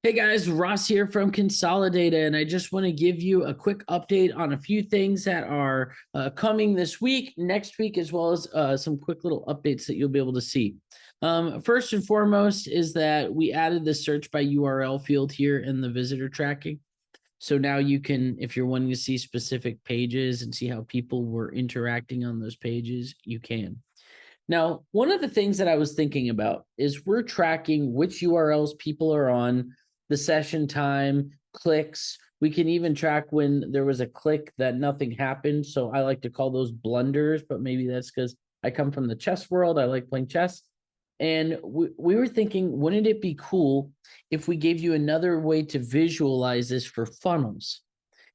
Hey guys, Ross here from Consolidata, and I just want to give you a quick update on a few things that are coming this week, next week, as well as some quick little updates that you'll be able to see. First and foremost is that we added the search by URL field here in the visitor tracking. So now you can, if you're wanting to see specific pages and see how people were interacting on those pages, you can. Now, one of the things that I was thinking about is we're tracking which URLs people are on, the session time, clicks. We can even track when there was a click that nothing happened. So I like to call those blunders, but maybe that's because I come from the chess world. I like playing chess. And we were thinking, wouldn't it be cool if we gave you another way to visualize this for funnels?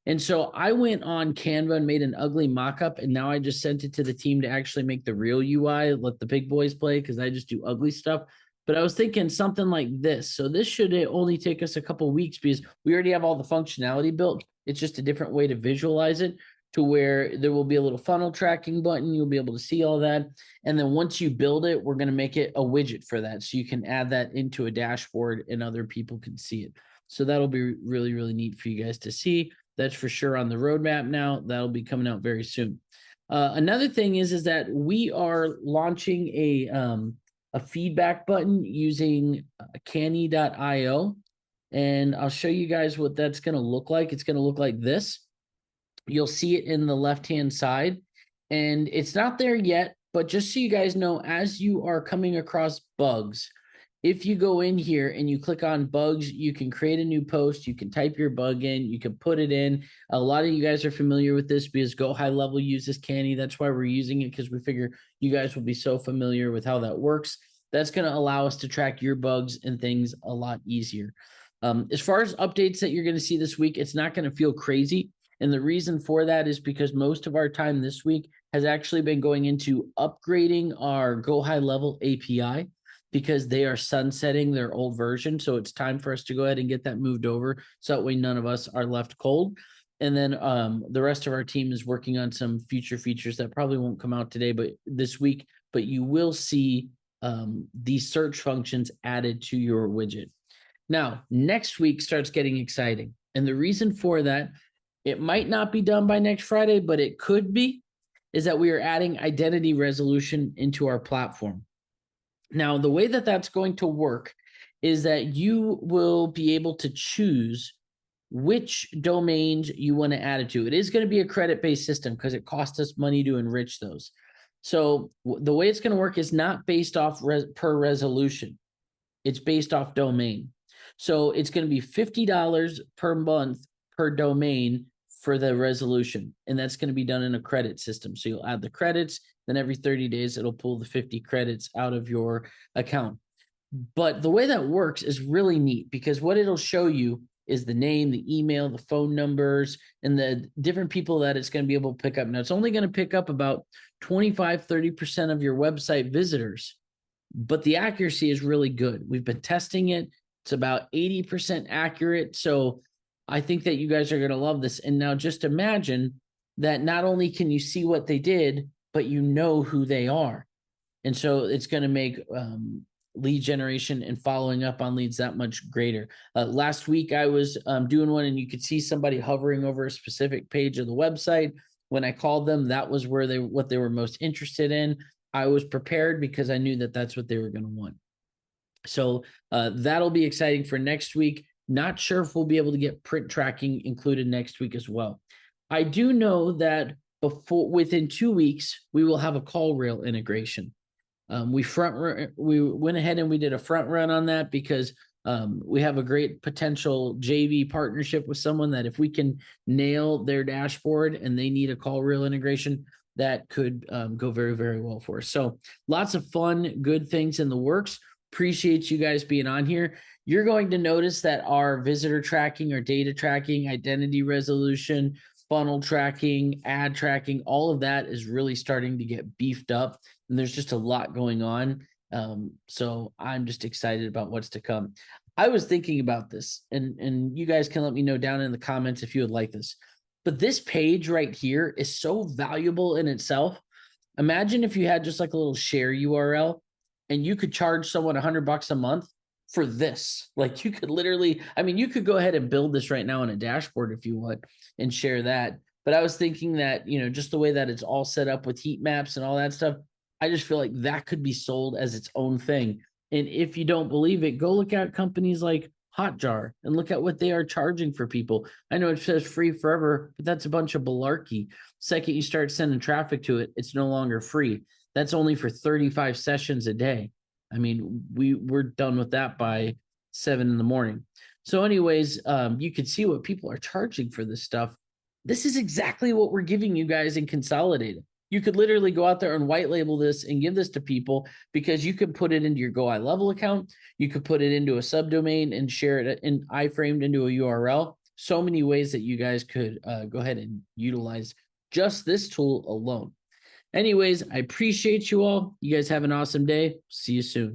And so I went on Canva and made an ugly mock-up, and now I just sent it to the team to actually make the real UI, let the big boys play, because I just do ugly stuff. But I was thinking something like this. So this should only take us a couple weeks because we already have all the functionality built. It's just a different way to visualize it, to where there will be a little funnel tracking button. You'll be able to see all that. And then once you build it, we're going to make it a widget for that. So you can add that into a dashboard and other people can see it. So that'll be really, really neat for you guys to see. That's for sure on the roadmap now. That'll be coming out very soon. Another thing is that we are launching a feedback button using canny.io. And I'll show you guys what that's going to look like. It's going to look like this. You'll see it in the left-hand side. And it's not there yet, but just so you guys know, as you are coming across bugs, if you go in here and you click on bugs, you can create a new post. You can type your bug in. You can put it in. A lot of you guys are familiar with this because Go High Level uses Canny. That's why we're using it, because we figure you guys will be so familiar with how that works. That's going to allow us to track your bugs and things a lot easier. As far as updates that you're going to see this week, it's not going to feel crazy. And the reason for that is because most of our time this week has actually been going into upgrading our Go High Level API, because they are sunsetting their old version. So it's time for us to go ahead and get that moved over, so that way none of us are left cold. And then the rest of our team is working on some future features that probably won't come out today, but this week, but you will see these search functions added to your widget. Now, next week starts getting exciting. And the reason for that, it might not be done by next Friday, but it could be, is that we are adding identity resolution into our platform. Now, the way that that's going to work is that you will be able to choose which domains you want to add it to. It is going to be a credit-based system because it costs us money to enrich those. So the way it's going to work is not based off per resolution. It's based off domain. So it's going to be $50 per month per domain for the resolution. And that's going to be done in a credit system. So you'll add the credits, then every 30 days, it'll pull the 50 credits out of your account. But the way that works is really neat, because what it'll show you is the name, the email, the phone numbers, and the different people that it's going to be able to pick up. Now, it's only going to pick up about 25, 30% of your website visitors, but the accuracy is really good. We've been testing it. It's about 80% accurate. So I think that you guys are going to love this. And now just imagine that not only can you see what they did, but you know who they are. And so it's going to make lead generation and following up on leads that much greater. Last week, I was doing one, and you could see somebody hovering over a specific page of the website. When I called them, that was where what they were most interested in. I was prepared because I knew that that's what they were going to want. So that'll be exciting for next week. Not sure if we'll be able to get print tracking included next week as well. I do know that within 2 weeks, we will have a call rail integration. We went ahead and we did a front run on that because we have a great potential JV partnership with someone that if we can nail their dashboard and they need a call rail integration, that could go very, very well for us. So lots of fun, good things in the works. Appreciate you guys being on here. You're going to notice that our visitor tracking, our data tracking, identity resolution, funnel tracking, ad tracking, all of that is really starting to get beefed up. And there's just a lot going on. So I'm just excited about what's to come. I was thinking about this, and you guys can let me know down in the comments if you would like this. But this page right here is so valuable in itself. Imagine if you had just like a little share URL and you could charge someone $100 a month for this. Like you could literally, I mean, you could go ahead and build this right now on a dashboard if you want and share that. But I was thinking that, just the way that it's all set up with heat maps and all that stuff, I just feel like that could be sold as its own thing. And if you don't believe it, go look at companies like Hotjar and look at what they are charging for people. I know it says free forever, but that's a bunch of malarkey. Second, you start sending traffic to it, it's no longer free. That's only for 35 sessions a day. I mean, we're done with that by 7 in the morning. So, anyways, you could see what people are charging for this stuff. This is exactly what we're giving you guys in Consolidated. You could literally go out there and white label this and give this to people because you could put it into your Go I Level account. You could put it into a subdomain and share it in iframed into a URL. So many ways that you guys could go ahead and utilize just this tool alone. Anyways, I appreciate you all. You guys have an awesome day. See you soon.